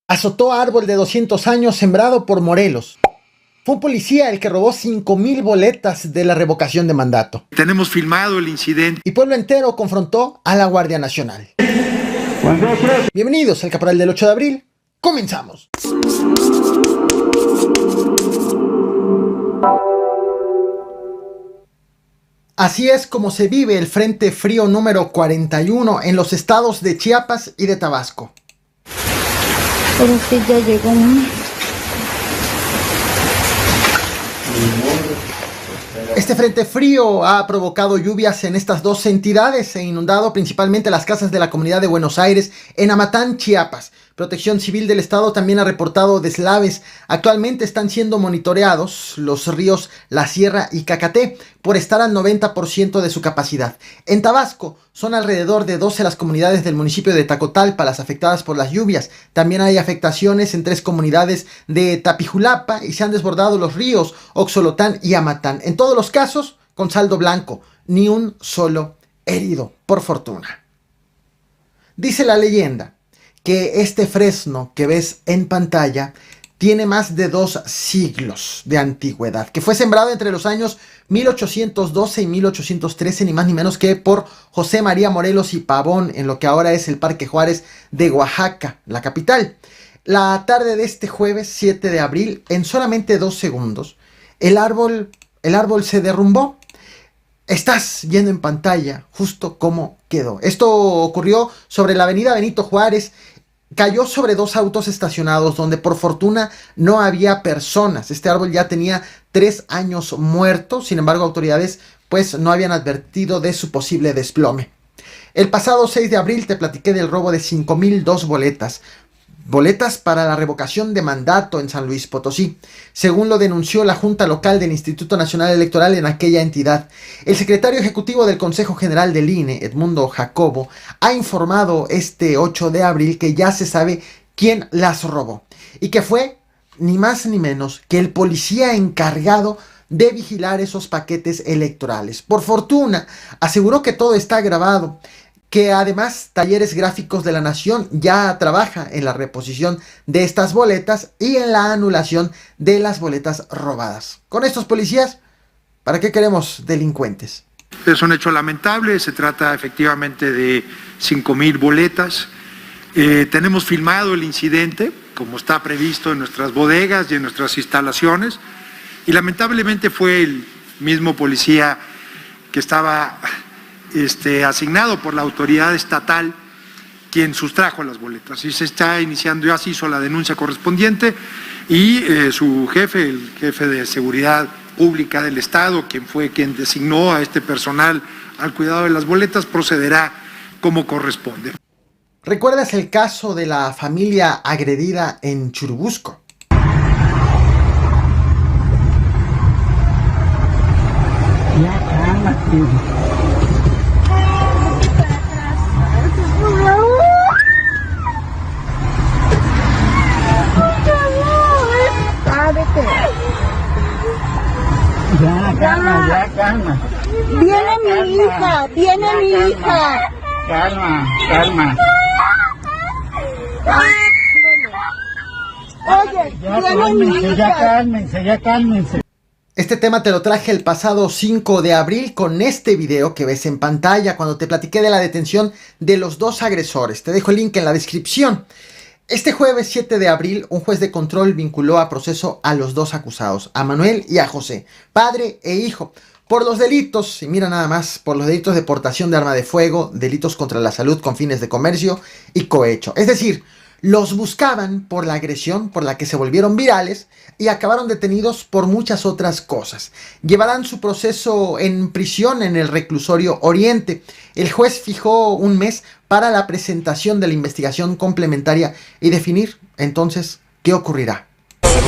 Azotó árbol de 200 años sembrado por Morelos. Fue un policía el que robó 5,000 boletas de la revocación de mandato. Tenemos filmado el incidente. Y pueblo entero confrontó a la Guardia Nacional. Bienvenidos al Caporal del 8 de abril. Comenzamos. Así es como se vive el Frente Frío número 41 en los estados de Chiapas y de Tabasco. Pero sí ya llegó. Este frente frío ha provocado lluvias en estas dos entidades e inundado principalmente las casas de la comunidad de Buenos Aires en Amatán, Chiapas. Protección Civil del Estado también ha reportado deslaves. Actualmente están siendo monitoreados los ríos La Sierra y Cacaté por estar al 90% de su capacidad. En Tabasco son alrededor de 12 las comunidades del municipio de Tacotalpa las afectadas por las lluvias. También hay afectaciones en 3 comunidades de Tapijulapa y se han desbordado los ríos Oxolotán y Amatán. En todos los casos con saldo blanco, ni un solo herido, por fortuna. Dice la leyenda que este fresno que ves en pantalla tiene más de 2 siglos de antigüedad, que fue sembrado entre los años 1812 y 1813, ni más ni menos que por José María Morelos y Pavón, en lo que ahora es el Parque Juárez de Oaxaca, la capital. La tarde de este jueves 7 de abril, en solamente 2 segundos, el árbol se derrumbó. Estás viendo en pantalla justo cómo quedó. Esto ocurrió sobre la avenida Benito Juárez. Cayó sobre 2 autos estacionados donde por fortuna no había personas. Este árbol ya tenía 3 años muerto. Sin embargo, autoridades pues no habían advertido de su posible desplome. El pasado 6 de abril te platiqué del robo de 5,002 boletas. Boletas para la revocación de mandato en San Luis Potosí, según lo denunció la Junta Local del Instituto Nacional Electoral en aquella entidad. El secretario ejecutivo del Consejo General del INE, Edmundo Jacobo, ha informado este 8 de abril que ya se sabe quién las robó y que fue ni más ni menos que el policía encargado de vigilar esos paquetes electorales. Por fortuna, aseguró que todo está grabado, que además Talleres Gráficos de la Nación ya trabaja en la reposición de estas boletas y en la anulación de las boletas robadas. Con estos policías, ¿para qué queremos delincuentes? Es un hecho lamentable, se trata efectivamente de 5,000 boletas. Tenemos filmado el incidente, como está previsto en nuestras bodegas y en nuestras instalaciones, y lamentablemente fue el mismo policía que estaba asignado por la autoridad estatal quien sustrajo las boletas. Y se está iniciando, ya se hizo la denuncia correspondiente y su jefe, el jefe de seguridad pública del estado, quien fue quien designó a este personal al cuidado de las boletas, procederá como corresponde. ¿Recuerdas el caso de la familia agredida en Churubusco? Ya, calma. Viene mi hija. Calma. Oye, viene mi hija. Ya cálmense. Este tema te lo traje el pasado 5 de abril con este video que ves en pantalla cuando te platiqué de la detención de los 2 agresores. Te dejo el link en la descripción. Este jueves 7 de abril, un juez de control vinculó a proceso a los 2 acusados, a Manuel y a José, padre e hijo, por los delitos, y mira nada más, por los delitos de portación de arma de fuego, delitos contra la salud con fines de comercio y cohecho. Es decir, los buscaban por la agresión por la que se volvieron virales y acabaron detenidos por muchas otras cosas. Llevarán su proceso en prisión en el reclusorio Oriente. El juez fijó un mes para la presentación de la investigación complementaria y definir entonces qué ocurrirá. Para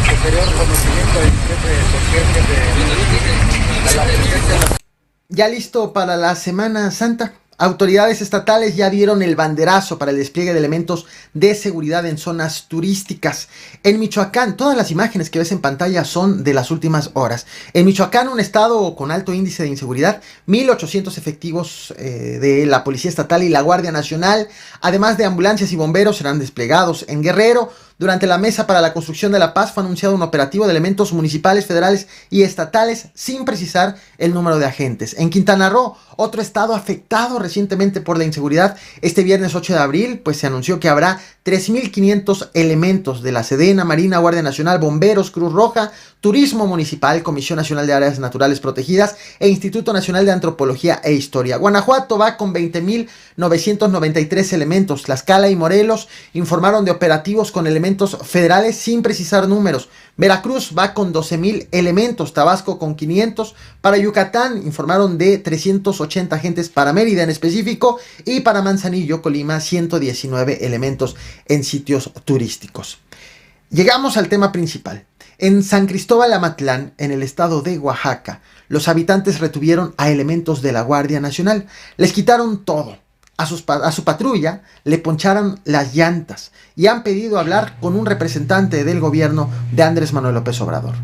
posterior reconocimiento del jefe de la ¿Ya listo para la Semana Santa? Autoridades estatales ya dieron el banderazo para el despliegue de elementos de seguridad en zonas turísticas. En Michoacán, todas las imágenes que ves en pantalla son de las últimas horas. En Michoacán, un estado con alto índice de inseguridad, 1,800 efectivos de la Policía Estatal y la Guardia Nacional, además de ambulancias y bomberos, serán desplegados. En Guerrero, durante la Mesa para la Construcción de la Paz, fue anunciado un operativo de elementos municipales, federales y estatales sin precisar el número de agentes. En Quintana Roo, otro estado afectado recientemente por la inseguridad, este viernes 8 de abril, pues se anunció que habrá 3,500 elementos de la Sedena, Marina, Guardia Nacional, Bomberos, Cruz Roja, Turismo Municipal, Comisión Nacional de Áreas Naturales Protegidas e Instituto Nacional de Antropología e Historia. Guanajuato va con 20,993 elementos. Tlaxcala y Morelos informaron de operativos con elementos federales sin precisar números. Veracruz va con 12,000 elementos, Tabasco con 500, para Yucatán informaron de 380 agentes, para Mérida en específico, y para Manzanillo, Colima, 119 elementos en sitios turísticos. Llegamos al tema principal. En San Cristóbal Amatlán, en el estado de Oaxaca, los habitantes retuvieron a elementos de la Guardia Nacional. Les quitaron todo. A su patrulla le poncharon las llantas y han pedido hablar con un representante del gobierno de Andrés Manuel López Obrador.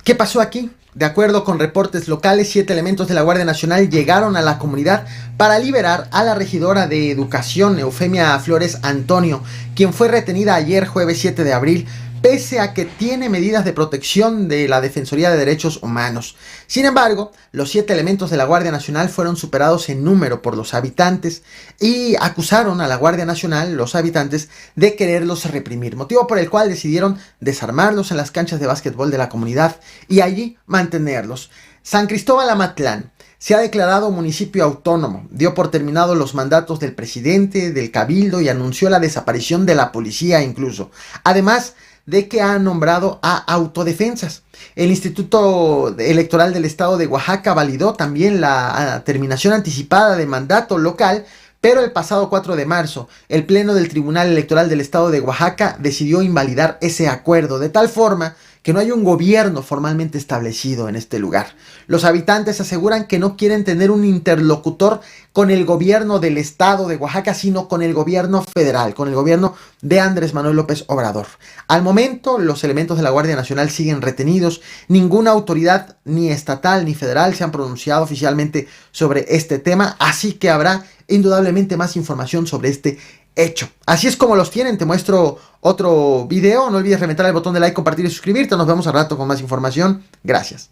¿Qué pasó aquí? De acuerdo con reportes locales, 7 elementos de la Guardia Nacional llegaron a la comunidad para liberar a la regidora de Educación, Eufemia Flores Antonio, quien fue retenida ayer, jueves 7 de abril, pese a que tiene medidas de protección de la Defensoría de Derechos Humanos. Sin embargo, los 7 elementos de la Guardia Nacional fueron superados en número por los habitantes y acusaron a la Guardia Nacional, los habitantes, de quererlos reprimir, motivo por el cual decidieron desarmarlos en las canchas de básquetbol de la comunidad y allí mantenerlos. San Cristóbal Amatlán se ha declarado municipio autónomo, dio por terminados los mandatos del presidente, del cabildo y anunció la desaparición de la policía incluso. Además de que ha nombrado a autodefensas. El Instituto Electoral del Estado de Oaxaca validó también la terminación anticipada de mandato local, pero el pasado 4 de marzo, el Pleno del Tribunal Electoral del Estado de Oaxaca decidió invalidar ese acuerdo, de tal forma que no hay un gobierno formalmente establecido en este lugar. Los habitantes aseguran que no quieren tener un interlocutor con el gobierno del estado de Oaxaca, sino con el gobierno federal, con el gobierno de Andrés Manuel López Obrador. Al momento, los elementos de la Guardia Nacional siguen retenidos. Ninguna autoridad, ni estatal ni federal, se han pronunciado oficialmente sobre este tema, así que habrá indudablemente más información sobre este hecho. Así es como los tienen. Te muestro otro video. No olvides reventar el botón de like, compartir y suscribirte. Nos vemos al rato con más información. Gracias.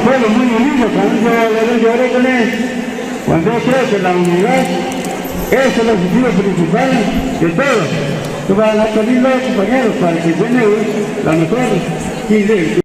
Bueno, muy bonito, cuando yo lloré con él, cuando yo creo que la unidad, ese es el objetivo principal de todo. Tú vas a salir los compañeros para que tengan la mejor idea.